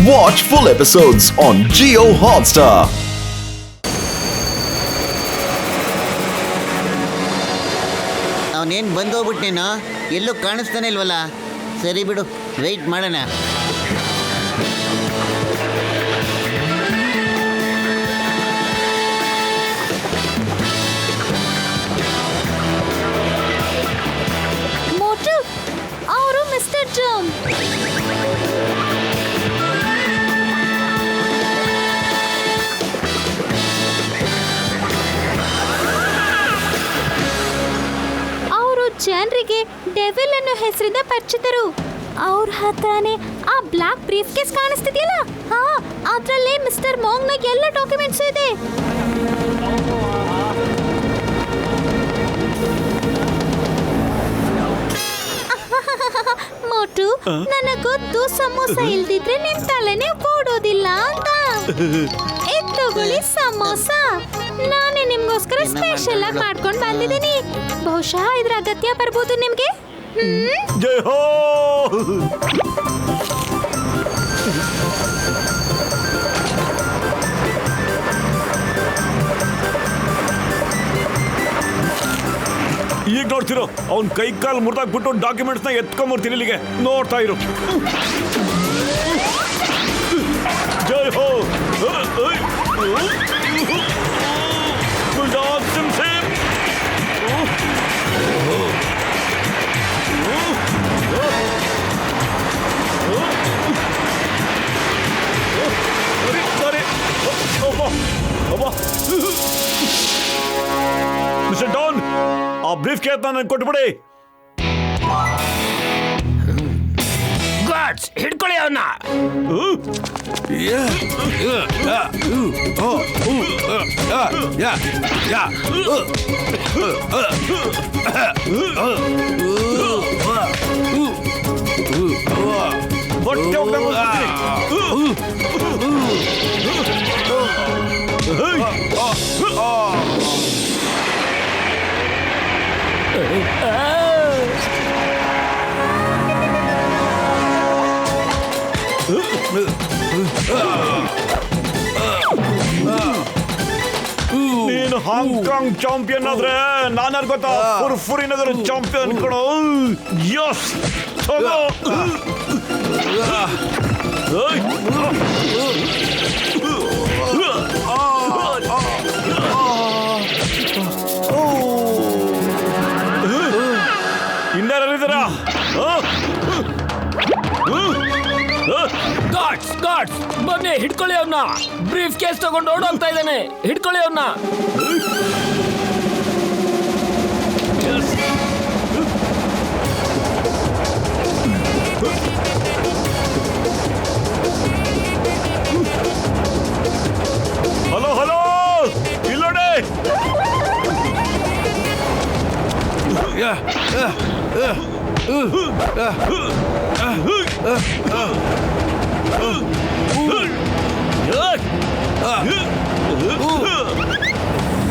Watch full episodes on Jio Hotstar. ಅವನೇನು ಬಂದೋಗ್ಬಿಟ್ನೇನೋ, ಎಲ್ಲೂ ಕಾಣಿಸ್ತಾನೆ ಇಲ್ವಲ್ಲ. ಸರಿ ಬಿಡು, ವೆಯ್ಟ್ ಮಾಡೋಣ. ಮೋಟು, ಅವರು ಮಿಸ್ಟರ್ ಜಾನ್. ಜನರಿಗೆ ಡೆವಿಲ್ ಅನ್ನೋ ಹೆಸರಿಂದ ಪರಿಚಿತರು. ಅವ್ರ ಹತ್ರನೇ ಆ ಬ್ಲಾಕ್ ಬ್ರೀಫ್ ಕೇಸ್ ಕಾಣಿಸ್ತಿದೆಯಲ್ಲ, ಹಾ, ಅದ್ರಲ್ಲೇ ಮಿಸ್ಟರ್ ಮಾಂಗ್ ನ ಎಲ್ಲ ಡಾಕ್ಯುಮೆಂಟ್ಸ್ ಇದೆ. ಮೋಟು, ನನ್ನ ಗೊತ್ತು ಸಮೋಸ ಇಲ್ದಿದ್ರೆ ನಿಮ್ ತಲೆನೇ ಓಡೋದಿಲ್ಲ ಅಂತ. ತಗೊಳ್ಳಿ ಸಮೋಸ, ನಾನೇ ನಿಮ್ಗೋಸ್ಕರ ಸ್ಪೆಷಲ್ ಆಗಿ ಮಾಡ್ಕೊಂಡು ಬಂದಿದ್ದೀನಿ. ಬಹುಶಃ ಇದ್ರ ಅಗತ್ಯ ಬರ್ಬೋದು ನಿಮ್ಗೆ. ಜೈ ಹೋ. ಈಗ ನೋಡ್ತಿರೋ, ಅವ್ನ್ ಕೈ ಕಾಲು ಮುರಿದಾಕ್ಬಿಟ್ಟು ಡಾಕ್ಯುಮೆಂಟ್ಸ್ ನ ಎತ್ಕೊಂಡ್ಬರ್ತೀನಿ ಇಲ್ಲಿಗೆ. ನೋಡ್ತಾ ಇರು. ಜೈ ಹೋ. ಮಿಸ್ಟರ್ ಡಾನ್, ಆ ಬ್ರೀಫ್ ಕೇಸ್ ನನಗೆ ಕೊಟ್ಬಿಡಿ. ಗಾಡ್ಸ್, ಹಿಡ್ಕೊಳ್ಳಿ ಅವನ್ನ. ನೀನು ಹಾಂಗ್ಕಾಂಗ್ ಚಾಂಪಿಯನ್ ಆದ್ರೆ ನಾನ್ ಗೊತ್ತಾ ಫುರ್ಫುರಿ ನಗರ ಚಾಂಪಿಯನ್ ಕಣೋ. ಯಸ್, ತಗೋ. ಇನ್ನಾರಿದ್ದೀರಾ? ಗಾಡ್ಸ್, ಬನ್ನಿ, ಹಿಡ್ಕೊಳ್ಳಿ ಅವನ್ನ. ಬ್ರೀಫ್ ಕೇಸ್ ತಗೊಂಡು ಓಡೋಗ್ತಾ ಇದ್ದಾನೆ. ಹಿಡ್ಕೊಳ್ಳಿ ಅವನ್ನ. ಹಲೋ ಹಲೋ, ಇಲ್ಲೋಡೆ.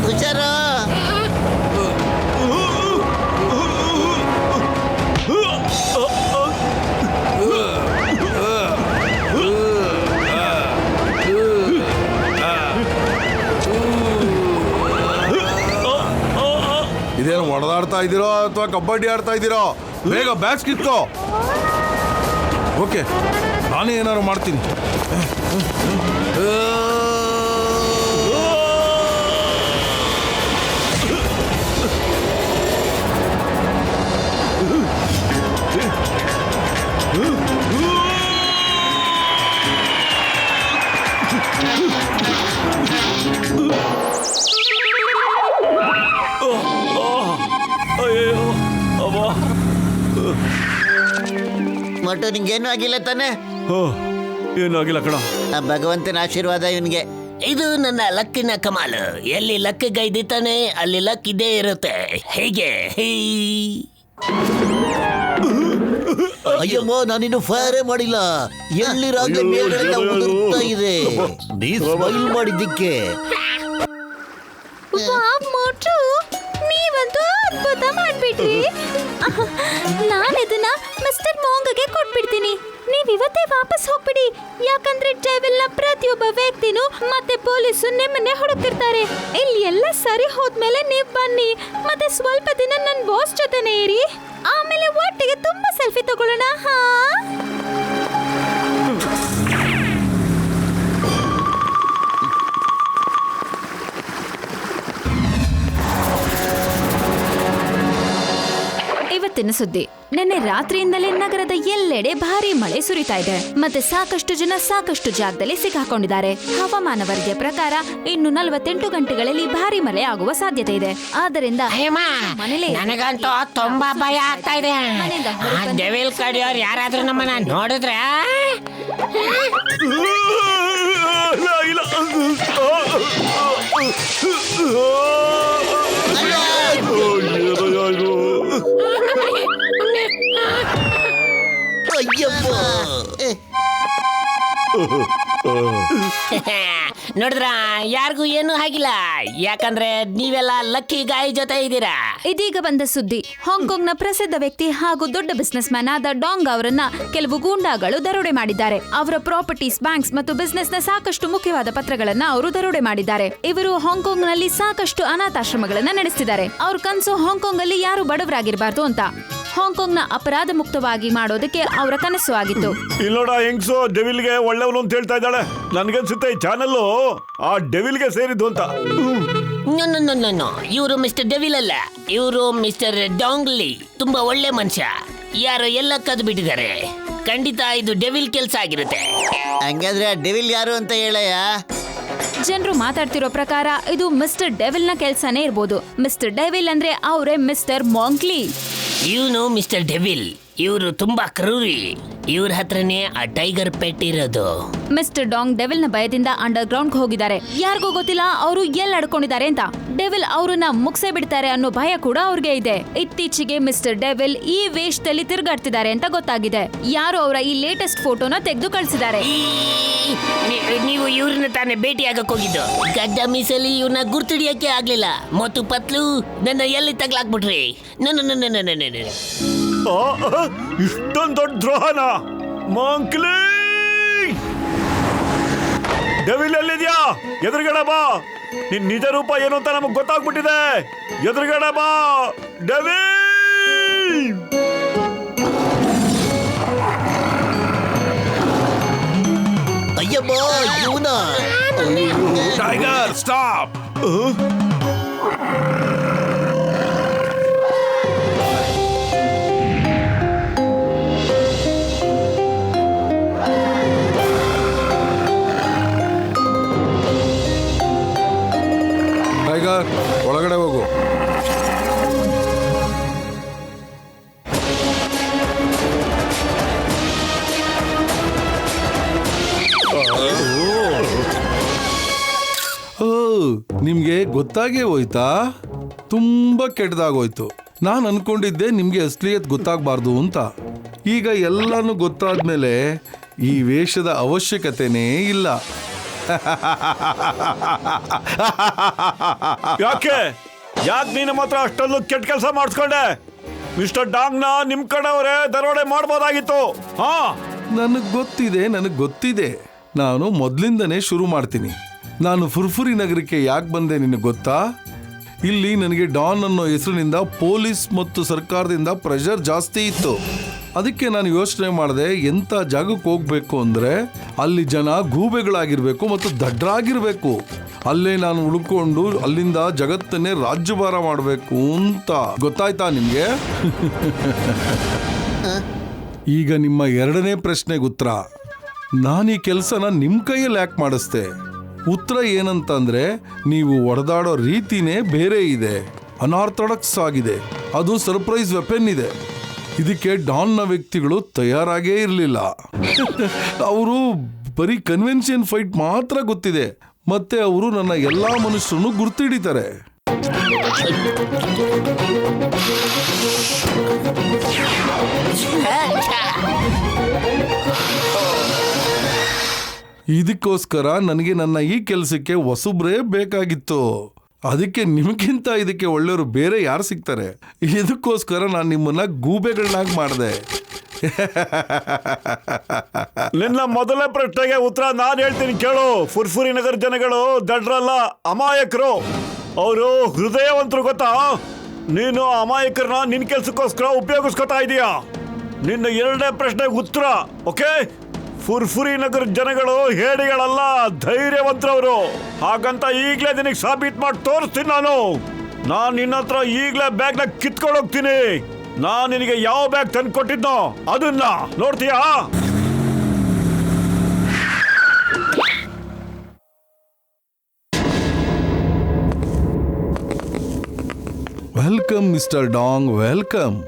ಹುಷಾರು. ಇದೇನು ಹೊಡೆದಾಡ್ತಾ ಇದ್ದೀರೋ ಅಥವಾ ಕಬಡ್ಡಿ ಆಡ್ತಾ ಇದ್ದೀರೋ? ಬೇಗ ಬ್ಯಾಗ್ಸ್ ಕಿತ್ಕೋ. ಓಕೆ, ನಾನೇ ಏನಾದ್ರು ಮಾಡ್ತೀನಿ. ಮೋಟು, ನಿಂಗೇನು ಆಗಿಲ್ಲ ತಾನೆ? ಏನೂ ಆಗಿಲ್ಲ ಕಣ. ಆ ಭಗವಂತನ ಆಶೀರ್ವಾದ ಇವನ್ಗೆ. ಇದು ನನ್ನ ಲಕ್ಕಿನ ಕಮಾಲು. ಎಲ್ಲಿ ಲಕ್ ಗೈದಿತಾನೆ ಅಲ್ಲಿ ಲಕ್ ಇದೇ ಇರುತ್ತೆ. ಹೇಗೆ? ಅಯ್ಯಮ್ಮ, ನಾನಿನ್ನು ಫೈರೇ ಮಾಡಿಲ್ಲ. ಎಳ್ಳಿರಾಗ ಮೇಲ್ಗಡೆಯಿಂದ ಉದುರ್ತಾ ಇದೆ. ನೀ ಸ್ಮೈಲ್ ಮಾಡಿದ್ದಕ್ಕೆ. ವಾವ್ ಮೋಟು, ನೀವಂತೂ ಅದ್ಭುತ ಮಾಡ್ಬಿಟ್ರಿ. ನಾನು ಇದನ್ನ ಮಿಸ್ಟರ್ ಮೋಂಗ್ಗೆ ಕೊಟ್ಬಿಡ್ತೀನಿ. ನೀವ್ ಇವತ್ತೇ ವಾಪಸ್ ಹೋಗ್ಬಿಡಿ, ಯಾಕಂದ್ರೆ ಡೆವಿಲ್ನ ಪ್ರತಿಯೊಬ್ಬ ವ್ಯಕ್ತಿನೂ ಮತ್ತೆ ಪೊಲೀಸು ನಿಮ್ಮನ್ನೇ ಹುಡುಕ್ತಿರ್ತಾರೆ. ಇಲ್ಲಿ ಎಲ್ಲ ಸರಿ ಹೋದ್ಮೇಲೆ ನೀವ್ ಬನ್ನಿ, ಮತ್ತೆ ಸ್ವಲ್ಪ ದಿನ ನನ್ ಬಾಸ್ ಜೊತೆನೇ ಇರಿ, ಆಮೇಲೆ ಒಟ್ಟಿಗೆ ತುಂಬಾ ಸೆಲ್ಫಿ ತಗೊಳ್ಳೋಣ. ಹಾ, ಇವತ್ತಿನ ಸುದ್ದಿ. ನಿನ್ನೆ ರಾತ್ರಿಯಿಂದಲೇ ನಗರದ ಎಲ್ಲೆಡೆ ಭಾರಿ ಮಳೆ ಸುರಿತಾ ಇದೆ, ಮತ್ತೆ ಸಾಕಷ್ಟು ಜನ ಸಾಕಷ್ಟು ಜಾಗದಲ್ಲಿ ಸಿಕ್ಕಾಕೊಂಡಿದ್ದಾರೆ. ಹವಾಮಾನ ವರದಿಯ ಪ್ರಕಾರ ಇನ್ನು 48 ಗಂಟೆಗಳಲ್ಲಿ ಭಾರಿ ಮಳೆ ಆಗುವ ಸಾಧ್ಯತೆ ಇದೆ. ಆದ್ದರಿಂದ ಮನೇಲಿ ನನಗಂತೂ ತುಂಬಾ ಭಯ ಆಗ್ತಾ ಇದೆ. ಡೆವಿಲ್ ಕಡಿಯೋರು ಯಾರಾದ್ರೂ ನಮ್ಮನ್ನ ನೋಡಿದ್ರೆ ಅಯ್ಯಪ್ಪ, ನೋಡಿದ್ರ ಯಾರಿಗೂ ಏನು ಆಗಿಲ್ಲ, ಯಾಕಂದ್ರೆ ನೀವೆಲ್ಲ ಲಕ್ಕಿ ಗಾಯಿ ಜೊತೆ ಇದ್ದೀರಾ. ಇದೀಗ ಬಂದ ಸುದ್ದಿ. ಹಾಂಗ್ಕಾಂಗ್ನ ಪ್ರಸಿದ್ಧ ವ್ಯಕ್ತಿ ಹಾಗೂ ದೊಡ್ಡ ಬಿಸ್ನೆಸ್ ಮ್ಯಾನ್ ಆದ ಡಾಂಗ್ ಅವರನ್ನ ಕೆಲವು ಗೂಂಡಾಗಳು ದರೋಡೆ ಮಾಡಿದ್ದಾರೆ. ಅವರ ಪ್ರಾಪರ್ಟೀಸ್, ಬ್ಯಾಂಕ್ಸ್ ಮತ್ತು ಬಿಸ್ನೆಸ್ನ ಸಾಕಷ್ಟು ಮುಖ್ಯವಾದ ಪತ್ರಗಳನ್ನ ಅವರು ದರೋಡೆ ಮಾಡಿದ್ದಾರೆ. ಇವರು ಹಾಂಗ್ಕಾಂಗ್ನಲ್ಲಿ ಸಾಕಷ್ಟು ಅನಾಥಾಶ್ರಮಗಳನ್ನ ನಡೆಸ್ತಿದ್ದಾರೆ. ಅವ್ರ ಕನಸು ಹಾಂಗ್ಕಾಂಗ್ ಅಲ್ಲಿ ಯಾರು ಬಡವರಾಗಿರ್ಬಾರ್ದು ಅಂತ. ಹಾಂಗ್ಕಾಂಗ್ನ ಅಪರಾಧ ಮುಕ್ತವಾಗಿ ಮಾಡೋದಕ್ಕೆ ಅವರ ಕನಸು ಆಗಿತ್ತು. ಇಲ್ಲೋಡ ಹೆಂಗ್ಸು ಡೆವಿಲ್ಗೆ ಒಳ್ಳೆವನು ಅಂತ ಹೇಳ್ತಾ ಇದ್ದಾಳೆ. ನನ್ಗನ್ಸುತ್ತೆ ಈ ಚಾನಲ್ ಆ ಡೆವಿಲ್ಗೆ ಸೇರಿದ್ದು ಅಂತ. ಇವರು ಮಿಸ್ಟರ್ ಡೆವಿಲ್ ಅಲ್ಲ, ಇವರು ಮಿಸ್ಟರ್ ಡಾಂಗ್ಲಿ. ತುಂಬಾ ಒಳ್ಳೆ ಮನುಷ್ಯ. ಯಾರೋ ಎಲ್ಲ ಕದ್ದು ಬಿಟ್ಟಿದ್ದಾರೆ. ಖಂಡಿತ ಇದು ಡೆವಿಲ್ ಕೆಲಸ ಆಗಿರುತ್ತೆ. ಹಂಗಾದ್ರೆ ಡೆವಿಲ್ ಯಾರು ಅಂತ ಹೇಳಯ್ಯ. ಜನರು ಮಾತಾಡ್ತಿರೋ ಪ್ರಕಾರ ಇದು ಮಿಸ್ಟರ್ ಡೆವಿಲ್ ನ ಕೆಲ್ಸನೇ ಇರ್ಬೋದು. ಮಿಸ್ಟರ್ ಡೆವಿಲ್ ಅಂದ್ರೆ ಅವರೇ ಮಿಸ್ಟರ್ ಮಾಂಕ್ಲಿ. ಇವನು ಮಿಸ್ಟರ್ ಡೆವಿಲ್. ಇವರು ತುಂಬಾ ಕ್ರೂರಿ. ಇವ್ರ ಹತ್ರನೇ ಆ ಟೈಗರ್ ಪೆಟ್ ಇರೋದು. ಮಿಸ್ಟರ್ ಡಾಂಗ್ ಡೆವಿಲ್ ನ ಭಯದಿಂದ ಅಂಡರ್ ಗ್ರೌಂಡ್ ಹೋಗಿದ್ದಾರೆ. ಯಾರಿಗೂ ಗೊತ್ತಿಲ್ಲ ಅವರು ಎಲ್ಲಿ ಅಡ್ಕೊಂಡಿದ್ದಾರೆ ಅಂತ. ಡೆವಿಲ್ ಅವ್ರನ್ನ ಮುಗ್ಸೇ ಬಿಡ್ತಾರೆ ಅನ್ನೋ ಭಯ ಕೂಡ ಅವ್ರಿಗೆ ಇದೆ. ಇತ್ತೀಚೆಗೆ ಮಿಸ್ಟರ್ ಡೆವಿಲ್ ಈ ವೇಷದಲ್ಲಿ ತಿರುಗಾಡ್ತಿದ್ದಾರೆ ಅಂತ ಗೊತ್ತಾಗಿದೆ. ಯಾರು ಅವರ ಈ ಲೇಟೆಸ್ಟ್ ಫೋಟೋನ ತೆಗೆದು ಕಳಿಸಿದ್ದಾರೆ. ನೀವು ಇವ್ರನ್ನ ತಾನೇ ಭೇಟಿಯಾಗಕ್ ಹೋಗಿದ್ದು. ಗಡ್ಡ ಮೀಸಲಿ ಇವ್ರನ್ನ ಗುರ್ತಿಡಿಯಕ್ಕೆ ಆಗ್ಲಿಲ್ಲ. ಮತ್ತು ಪತ್ಲು ನನ್ನ ಎಲ್ಲಿ ತಗ್ಲಾಕ್ಬಿಟ್ರಿ. ಇಷ್ಟೊಂದು ದೊಡ್ಡ ದ್ರೋಹನ ಮಾಂಕ್ಲಿ. ಡೆವಿಲ್ ಎಲ್ಲಿದ್ಯಾ? ಎದುರುಗಡೆ ಬಾ. ನಿನ್ ನಿಜ ರೂಪ ಏನು ಅಂತ ನಮಗ್ ಗೊತ್ತಾಗ್ಬಿಟ್ಟಿದೆ. ಎದುರುಗಡೆ ಬಾ ಡೆವಿಲ್. ಅಯ್ಯಪ್ಪ, ಇವನ ಟೈಗರ್ ಸ್ಟಾಪ್. ಟೈಗರ್, ಒಳಗಡೆ ಹೋಗು. ನಿಮ್ಗೆ ಗೊತ್ತಾಗೇ ಹೋಯ್ತಾ? ತುಂಬಾ ಕೆಟ್ಟದಾಗೋಯ್ತು. ನಾನು ಅನ್ಕೊಂಡಿದ್ದೆ ನಿಮ್ಗೆ ಅಸಲಿಯತ್ ಗೊತ್ತಾಗಬಾರ್ದು ಅಂತ. ಈಗ ಎಲ್ಲಾನು ಗೊತ್ತಾದ್ಮೇಲೆ ಈ ವೇಷದ ಅವಶ್ಯಕತೆನೇ ಇಲ್ಲ. ಯಾಕೆ ನೀನು ಮಾತ್ರ ಅಷ್ಟೊಂದು ಕೆಟ್ಟ ಕೆಲಸ ಮಾಡಿಸ್ಕೊಂಡೆ? ಮಿಸ್ಟರ್ ಡಾಂಗ್ನ ನಿಮ್ ಕಡೆಯವರೇ ದರೋಡೆ ಮಾಡ್ಬೋದಾಗಿತ್ತು. ಹಾ, ನನಗೆ ಗೊತ್ತಿದೆ. ನಾನು ಮೊದಲಿಂದನೇ ಶುರು ಮಾಡ್ತೀನಿ. ನಾನು ಫುರ್ಫುರಿ ನಗರಕ್ಕೆ ಯಾಕೆ ಬಂದೆ ನಿನಗೆ ಗೊತ್ತಾ? ಇಲ್ಲಿ ನನಗೆ ಡಾನ್ ಅನ್ನೋ ಹೆಸರಿನಿಂದ ಪೊಲೀಸ್ ಮತ್ತು ಸರ್ಕಾರದಿಂದ ಪ್ರೆಷರ್ ಜಾಸ್ತಿ ಇತ್ತು. ಅದಕ್ಕೆ ನಾನು ಯೋಚನೆ ಮಾಡಿದೆ, ಎಂಥ ಜಾಗಕ್ಕೆ ಹೋಗ್ಬೇಕು ಅಂದರೆ ಅಲ್ಲಿ ಜನ ಗೂಬೆಗಳಾಗಿರ್ಬೇಕು ಮತ್ತು ದಡ್ಡರಾಗಿರ್ಬೇಕು. ಅಲ್ಲೇ ನಾನು ಉಳ್ಕೊಂಡು ಅಲ್ಲಿಂದ ಜಗತ್ತನ್ನೇ ರಾಜ್ಯಭಾರ ಮಾಡಬೇಕು ಅಂತ. ಗೊತ್ತಾಯ್ತಾ ನಿಮಗೆ? ಈಗ ನಿಮ್ಮ ಎರಡನೇ ಪ್ರಶ್ನೆಗೆ ಉತ್ತರ. ನಾನು ಈ ಕೆಲಸನ ನಿಮ್ಮ ಕೈಯಲ್ಲಿ ಯಾಕೆ ಮಾಡಿಸ್ದೆ? ಉತ್ತರ ಏನಂತಂದ್ರೆ, ನೀವು ಹೊಡೆದಾಡೋ ರೀತಿನೇ ಬೇರೆ ಇದೆ, ಅನಾರ್ಥೋಡಕ್ಸ್ ಆಗಿದೆ. ಅದು ಸರ್ಪ್ರೈಸ್ ವೆಪನ್ ಇದೆ. ಇದಕ್ಕೆ ಡಾನ್ನ ವ್ಯಕ್ತಿಗಳು ತಯಾರಾಗೇ ಇರಲಿಲ್ಲ. ಅವರು ಬರೀ ಕನ್ವೆನ್ಷನ್ ಫೈಟ್ ಮಾತ್ರ ಗೊತ್ತಿದೆ, ಮತ್ತೆ ಅವರು ನನ್ನ ಎಲ್ಲಾ ಮನುಷ್ಯರನ್ನು ಗುರ್ತಿಡಿತಾರೆ. ಇದಕ್ಕೋಸ್ಕರ ನನಗೆ ನನ್ನ ಈ ಕೆಲಸಕ್ಕೆ ಹೊಸಬ್ರೇ ಬೇಕಾಗಿತ್ತು. ಅದಕ್ಕೆ ನಿಮ್ಗಿಂತ ಇದಕ್ಕೆ ಒಳ್ಳೆಯವರು ಬೇರೆ ಯಾರು ಸಿಗ್ತಾರೆ? ಇದಕ್ಕೋಸ್ಕರ ನಾನು ನಿಮ್ಮನ್ನ ಗೂಬೆಗಳನ್ನಾಗಿ ಮಾಡಿದೆ. ನಿನ್ನ ಮೊದಲನೇ ಪ್ರಶ್ನೆಗೆ ಉತ್ತರ ನಾನು ಹೇಳ್ತೀನಿ ಕೇಳು. ಫುರ್ಫುರಿ ನಗರ ಜನಗಳು ದಡ್ರಲ್ಲ, ಅಮಾಯಕರು. ಅವರು ಹೃದಯವಂತರು ಗೊತ್ತಾ? ನೀನು ಅಮಾಯಕರನ್ನ ನಿನ್ನ ಕೆಲಸಕ್ಕೋಸ್ಕರ ಉಪಯೋಗಿಸ್ಕೊತಾ ಇದೀಯಾ. ನಿನ್ನ ಎರಡನೇ ಪ್ರಶ್ನೆಗೆ ಉತ್ತರ ಓಕೆ. ಫುರ್ಫುರಿ ನಗರ ಜನಗಳು ಹೇಡಿಗಳಲ್ಲ, ಧೈರ್ಯವಂತರವರು. ಹಾಗಂತ ಈಗಲೇ ನಿನಗೆ ಸಾಬೀತು ಮಾಡಿ ತೋರಿಸ್ತೀನಿ ನಾನು ನಿನ್ನ ಹತ್ರ ಈಗಲೇ ಬ್ಯಾಗ್ನ ಕಿತ್ಕೊಂಡು ಹೋಗ್ತೀನಿ. ನಾನು ನಿನಗೆ ಯಾವ ಬ್ಯಾಗ್ ತಂದು ಕೊಟ್ಟಿದ್ನೋ ಅದನ್ನ ನೋಡ್ತೀಯಾ? ವೆಲ್ಕಮ್ ಮಿಸ್ಟರ್ ಡಾಂಗ್, ವೆಲ್ಕಮ್.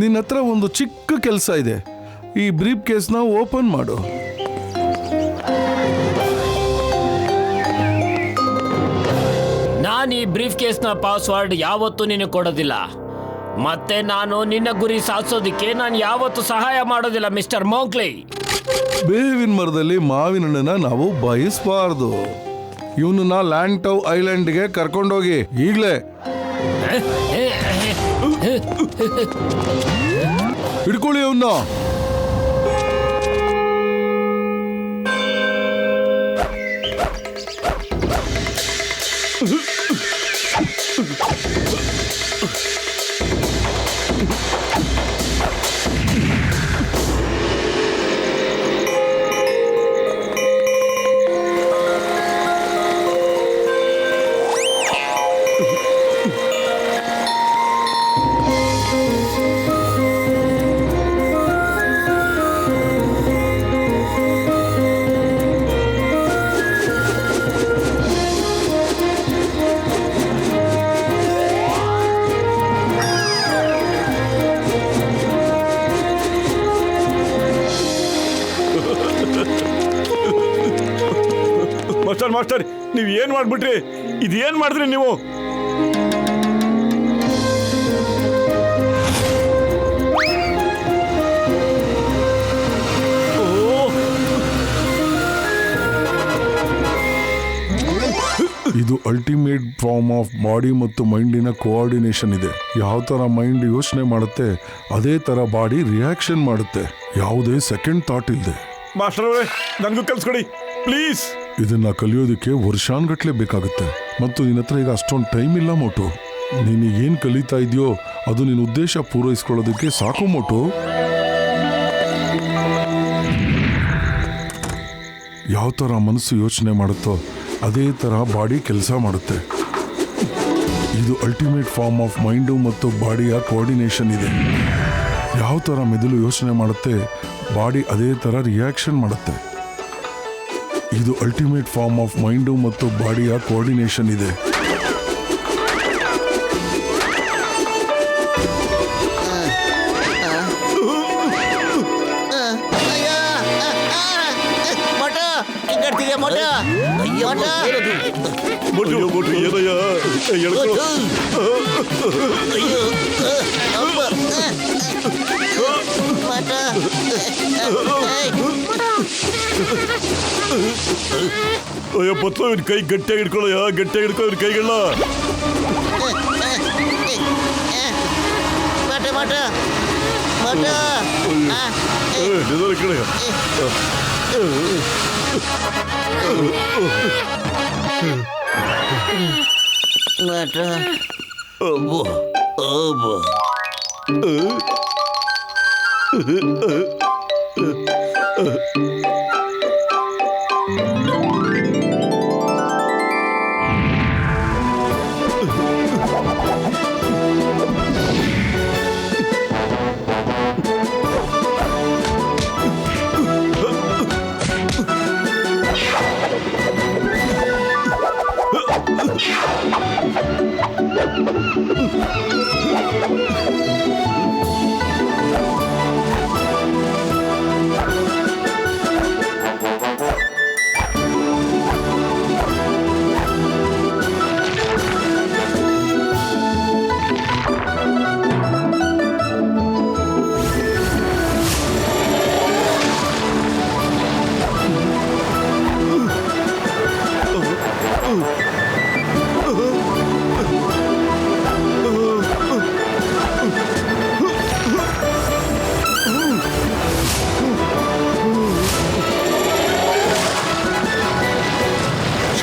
ನಿನ್ನ ಹತ್ರ ಒಂದು ಚಿಕ್ಕ ಕೆಲಸ ಇದೆ. ಈ ಬ್ರೀಫ್ ಕೇಸ್ನ ಓಪನ್ ಮಾಡು. ನಾನು ಈ ಬ್ರೀಫ್ ಕೇಸ್ನ ಪಾಸ್ವರ್ಡ್ ಯಾವತ್ತೂ ನಿನಗೆ ಕೊಡೋದಿಲ್ಲ. ಮತ್ತೆ ನಾನು ನಿನ್ನ ಗುರಿ ಸಾಧಿಸೋದಕ್ಕೆ ನಾನು ಯಾವತ್ತೂ ಸಹಾಯ ಮಾಡೋದಿಲ್ಲ ಮಿಸ್ಟರ್ ಮೋಂಕ್ಲಿ. ಬೇವಿನ ಮರದಲ್ಲಿ ಮಾವಿನ ಹಣ್ಣನ್ನ ನಾವು ಬಯಸಬಾರ್ದು. ಇವನನ್ನ ಲ್ಯಾಂಟೌ ಐಲ್ಯಾಂಡ್ಗೆ ಕರ್ಕೊಂಡೋಗಿ ಈಗಲೇ. ಹಿಡ್ಕೊಳ್ಳಿ ಅವನ್ನ. ಮಾಸ್ಟರ್, ನೀವು ಏನ್ ಮಾಡ್ಬಿಟ್ರಿ? ಇದೇನ್ ಮಾಡಿದ್ರಿ ನೀವು? ಇದು ಅಲ್ಟಿಮೇಟ್ ಫಾರ್ಮ್ ಆಫ್ ಬಾಡಿ ಮತ್ತು ಮೈಂಡಿನ ಕೋಆರ್ಡಿನೇಷನ್ ಇದೆ. ಯಾವ ತರ ಮೈಂಡ್ ಯೋಚನೆ ಮಾಡುತ್ತೆ ಅದೇ ತರ ಬಾಡಿ ರಿಯಾಕ್ಷನ್ ಮಾಡುತ್ತೆ, ಯಾವುದೇ ಸೆಕೆಂಡ್ ಥಾಟ್ ಇಲ್ಲದೆ. ಮಾಸ್ಟರ್ ಅವರೇ, ನನಗೂ ಕಲ್ಸ್ಕೊಡಿ ಪ್ಲೀಸ್. ಇದನ್ನ ಕಲಿಯೋದಕ್ಕೆ ವರ್ಷಾನ್ಗಟ್ಲೆ ಬೇಕಾಗುತ್ತೆ. ಮತ್ತು ನಿನ್ನ ಹತ್ರ ಈಗ ಅಷ್ಟೊಂದು ಟೈಮ್ ಇಲ್ಲ ಮೋಟು. ನೀನು ಏನ್ ಕಲಿತಾ ಇದೆಯೋ ಅದು ನಿನ್ನ ಉದ್ದೇಶ ಪೂರೈಸ್ಕೊಳ್ಳೋದಕ್ಕೆ ಸಾಕು ಮೋಟು. ಯಾವ ಥರ ಮನಸ್ಸು ಯೋಚನೆ ಮಾಡುತ್ತೋ ಅದೇ ಥರ ಬಾಡಿ ಕೆಲಸ ಮಾಡುತ್ತೆ. ಇದು ಅಲ್ಟಿಮೇಟ್ ಫಾರ್ಮ್ ಆಫ್ ಮೈಂಡು ಮತ್ತು ಬಾಡಿಯ ಕೋಆರ್ಡಿನೇಷನ್ ಇದೆ. ಯಾವ ಥರ ಮೆದುಳು ಯೋಚನೆ ಮಾಡುತ್ತೆ ಬಾಡಿ ಅದೇ ಥರ ರಿಯಾಕ್ಷನ್ ಮಾಡುತ್ತೆ. ಇದು ಅಲ್ಟಿಮೇಟ್ ಫಾರ್ಮ್ ಆಫ್ ಮೈಂಡು ಮತ್ತು ಬಾಡಿಯ ಕೋಆರ್ಡಿನೇಷನ್ ಇದೆ. ಅಯ್ಯೋ ಪತ್ಲ, ಇವ್ನ ಕೈ ಗಟ್ಟಿಯಾಗಿ ಹಿಡ್ಕೊಳ್ಳಯ್ಯ, ಗಟ್ಟಿಯಾಗಿ ಹಿಡ್ಕೊ ಇವ್ನ ಕೈಗಳನ್ನ.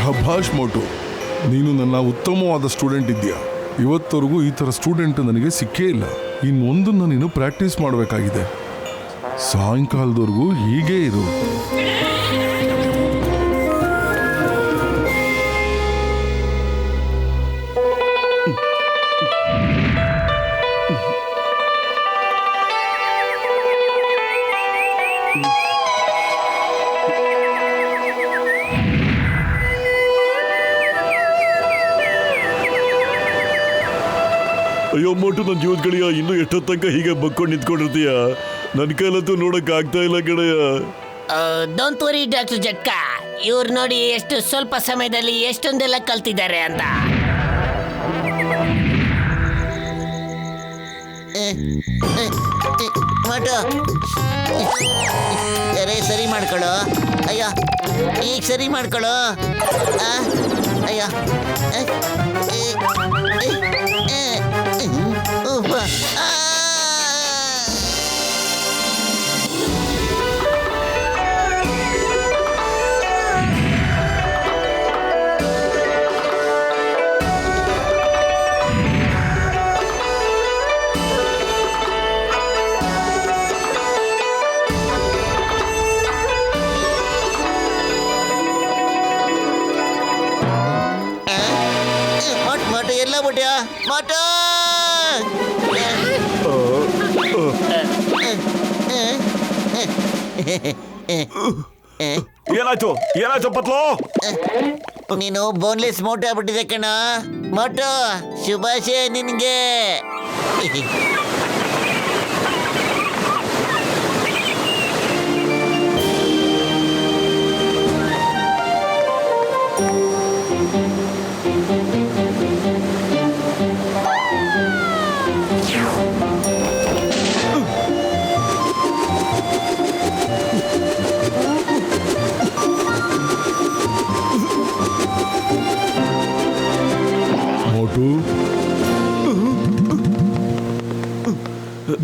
ಶಭಾಷ್ ಮೋಟು, ನೀನು ನನ್ನ ಉತ್ತಮವಾದ ಸ್ಟೂಡೆಂಟ್ ಇದ್ದೀಯಾ. ಇವತ್ತವರೆಗೂ ಈ ಥರ ಸ್ಟೂಡೆಂಟ್ ನನಗೆ ಸಿಕ್ಕೇ ಇಲ್ಲ. ಇನ್ನೊಂದನ್ನು ನೀನು ಪ್ರಾಕ್ಟೀಸ್ ಮಾಡಬೇಕಾಗಿದೆ. ಸಾಯಂಕಾಲದವರೆಗೂ ಹೀಗೇ ಇರು. ಅಯ್ಯೋ ಮೋಟು, ನನ್ನ ಜೀವದ ಗೆಳೆಯ, ಇನ್ನೂ ಎಷ್ಟೊತ್ತು ತನಕ ಹೀಗೆ ಬಕ್ಕೊಂಡು ನಿಂತ್ಕೊಂಡಿರ್ತೀಯ? ನನ್ನ ಕೈಲಂತೂ ನೋಡಕ್ ಆಗ್ತಾ ಇಲ್ಲ ಗೆಳೆಯ. ಡೋಂಟ್ ವರಿ ಡಾಕ್ಟರ್ ಜಟ್ಕಾ, ಇವ್ರು ನೋಡಿ ಎಷ್ಟು ಸ್ವಲ್ಪ ಸಮಯದಲ್ಲಿ ಎಷ್ಟೊಂದೆಲ್ಲ ಕಲ್ತಿದ್ದಾರೆ ಅಂತ. ಮೋಟು, ಸರಿ ಮಾಡ್ಕೊಳ್ಳೋ. ಅಯ್ಯ, ಈಗ ಸರಿ ಮಾಡ್ಕೊಳ್ಳೋ. ಅಯ್ಯ, ಎಲ್ಲ ಬಿಟ್ಯಾ ಮೋಟು? ಏನಾಯ್ತು ಏನಾಯ್ತು ಪತ್ಲು? ನೀನು ಬೋನ್ಲೆಸ್ ಮೋಟು ಆಗ್ಬಿಟ್ಟಿದೆ ಕಣ. ಮೋಟು, ಶುಭಾಶಯ ನಿನ್ಗೆ.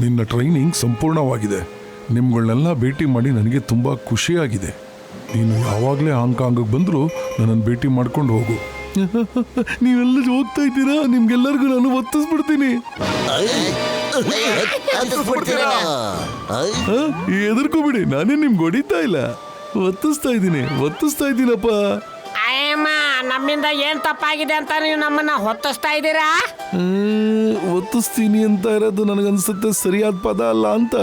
ನಿನ್ನ ಟ್ರೈನಿಂಗ್ ಸಂಪೂರ್ಣವಾಗಿದೆ. ನಿಮ್ಗಳನ್ನೆಲ್ಲ ಭೇಟಿ ಮಾಡಿ ನನಗೆ ತುಂಬ ಖುಷಿಯಾಗಿದೆ. ನೀನು ಯಾವಾಗಲೇ ಹಾಂಗ್ಕಾಂಗ್ಗೆ ಬಂದರೂ ನನ್ನನ್ನು ಭೇಟಿ ಮಾಡ್ಕೊಂಡು ಹೋಗು. ನೀವೆಲ್ಲ ಹೋಗ್ತಾ ಇದ್ದೀರಾ? ನಿಮ್ಗೆಲ್ಲರಿಗೂ ನಾನು ಒತ್ತಿಸ್ಬಿಡ್ತೀನಿ. ಎದುರ್ಕೋಬಿಡಿ, ನಾನೇ ನಿಮ್ಗೆ ಹೊಡಿತಾ ಇಲ್ಲ, ಒತ್ತಿಸ್ತಾ ಇದ್ದೀನಪ್ಪ. ಅಯ್ಯಮ್ಮ, ನಮ್ಮಿಂದ ಏನ್ ತಪ್ಪಾಗಿದೆ ಅಂತ ನೀವು ನಮ್ಮನ್ನ ಹೊತ್ತಿಸ್ತಾ ಇದ್ದೀರಾ? ಒತ್ತಿಸ್ತೀನಿ ಅಂತ ಇರೋದು ನನಗನ್ಸುತ್ತೆ ಸರಿಯಾದ ಪದ ಅಲ್ಲ ಅಂತ.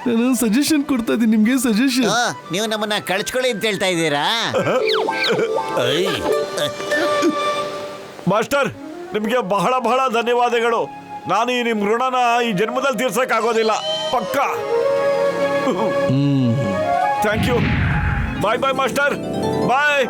ನಾನು ಸಜೆಷನ್ ಕೊಡ್ತಾ ಇದ್ದೀನಿ ನಿಮ್ಗೆ. ಸಜೆಷನ್. ನೀವು ನಮ್ಮನ್ನ ಕಳ್ಸ್ಕೊಳ್ಳಿ ಅಂತ ಹೇಳ್ತಾ ಇದ್ದೀರಾ? ಮಾಸ್ಟರ್, ನಿಮಗೆ ಬಹಳ ಬಹಳ ಧನ್ಯವಾದಗಳು. ನಾನು ಈ ನಿಮ್ಮ ಋಣನ ಈ ಜನ್ಮದಲ್ಲಿ ತೀರ್ಸಕ್ ಆಗೋದಿಲ್ಲ, ಪಕ್ಕ. Thank you. Bye bye master, bye.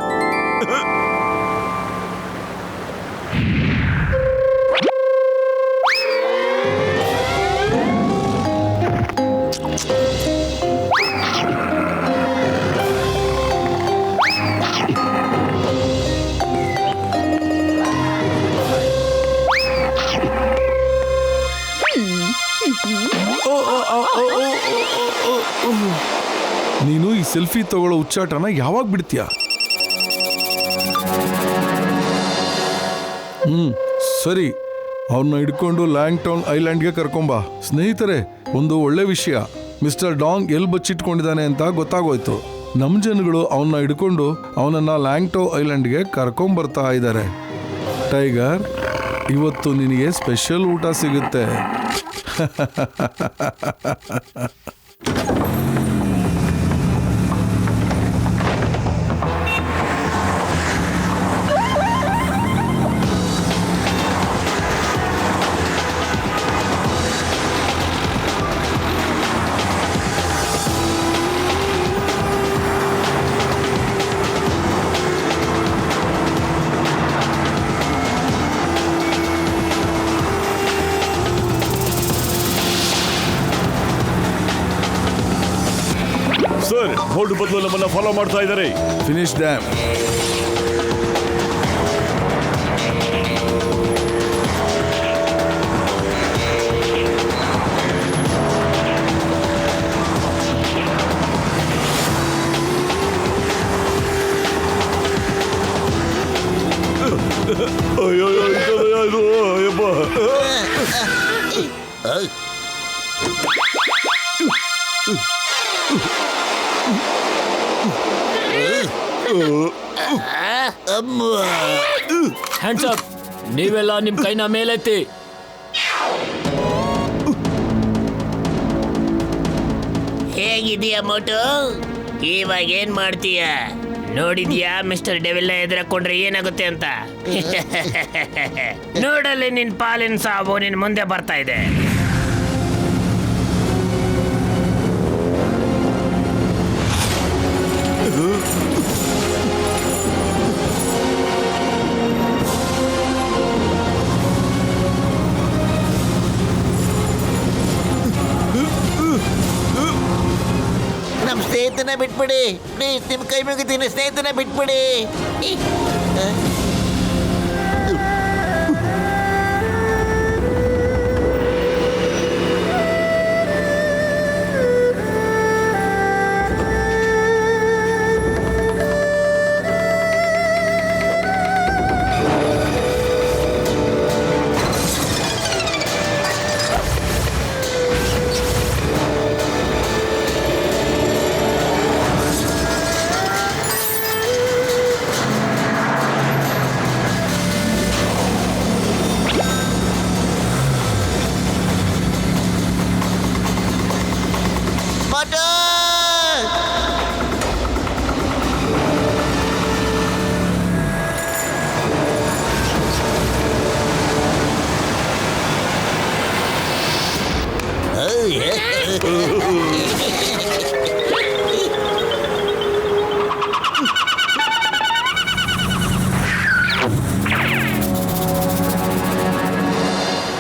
ನೀನು ಈ ಸೆಲ್ಫಿ ತಗೊಳ್ಳೋ ಹುಚ್ಚಾಟನ ಯಾವಾಗ ಬಿಡ್ತೀಯ? ಸರಿ, ಅವನ್ನ ಹಿಡ್ಕೊಂಡು ಲ್ಯಾಂಗ್ ಟೌನ್ ಐಲ್ಯಾಂಡ್ಗೆ ಕರ್ಕೊಂಬಾ. ಸ್ನೇಹಿತರೆ, ಒಂದು ಒಳ್ಳೆ ವಿಷಯ. ಮಿಸ್ಟರ್ ಡಾಂಗ್ ಎಲ್ಲಿ ಬಚ್ಚಿಟ್ಕೊಂಡಿದ್ದಾನೆ ಅಂತ ಗೊತ್ತಾಗೋಯ್ತು. ನಮ್ಮ ಜನಗಳು ಅವನ್ನ ಹಿಡ್ಕೊಂಡು ಅವನನ್ನ ಲ್ಯಾಂಗ್ ಟೌನ್ ಐಲ್ಯಾಂಡ್ಗೆ ಕರ್ಕೊಂಬರ್ತಾ ಇದ್ದಾರೆ. ಟೈಗರ್, ಇವತ್ತು ನಿನಗೆ ಸ್ಪೆಷಲ್ ಊಟ ಸಿಗುತ್ತೆ. ಸರ್, ಬೋರ್ಡ್ ಬದಲು ನಮ್ಮನ್ನ ಫಾಲೋ ಮಾಡ್ತಾ ಇದ್ದಾರೆ. Finish dam. ಅಯ್ಯೋ ಇದು ಅಯ್ಯಪ್ಪ. ಹ್ಯಾಂಡ್ಸ್ ಅಪ್, ನೀವೆಲ್ಲ ನಿಮ್ ಕೈನ ಮೇಲೆತ್ತಿ. ಹೇಗಿದೀಯ ಮೋಟು? ಇವಾಗ ಏನ್ ಮಾಡ್ತೀಯ? ನೋಡಿದ್ಯಾ ಮಿಸ್ಟರ್ ಡೆವಿಲ್ ಎದುರಕೊಂಡ್ರೆ ಏನಾಗುತ್ತೆ ಅಂತ? ನೋಡಲ್ಲಿ ನಿನ್ ಪಾಲಿನ ಸಾವು ನಿನ್ ಮುಂದೆ ಬರ್ತಾ ಇದೆ. ನಮ್ ಸ್ನೇಹಿತನ ಬಿಟ್ಬಿಡಿ ಪ್ಲೀಸ್, ನಿಮ್ ಕೈ ಮುಗಿತೀನಿ, ಸ್ನೇಹಿತನ ಬಿಟ್ಬಿಡಿ.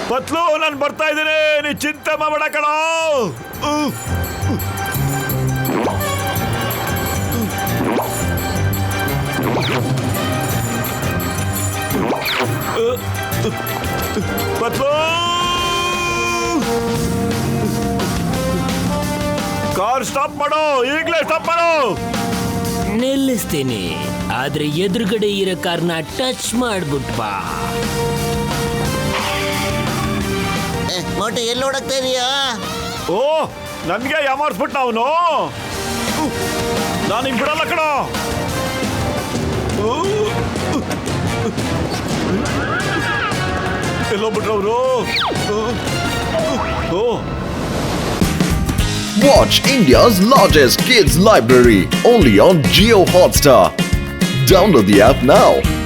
ಪತ್ಲು, ನಾನು ಬರ್ತಾ ಇದ್ದೀನಿ, ನೀ ಚಿಂತೆ ಮಾಡಬೇಡ ಕಣೋ. ಪತ್ಲು, ಕಾರ್ ಸ್ಟಾಪ್ ಮಾಡೋ, ಈಗಲೇ ಸ್ಟಾಪ್ ಮಾಡೋ. ನಿಲ್ಲಿಸ್ತೀನಿ, ಆದ್ರೆ ಎದುರುಗಡೆ ಇರೋ ಕಾರ್ನ ಟಚ್ ಮಾಡ್ಬಿಟ್ ಬಾ. ಮೋಟು ಎಲ್ಲಿ ಓಡಕ್ತಾ ಇದೀಯಾ? ಓ, ನನ್ಗೆ ಯಾಮಾರ್ಸ್ಬಿಟ್ಟ ಅವನು. ನಾನು ಹಿಂಗ್ ಬಿಡಲ್ಲ ಕಣೋ. ಎಲ್ಲೋ ಬಿಟ್ರವ್ರು. ಓ, Watch India's largest kids library only on Jio Hotstar. Download the app now.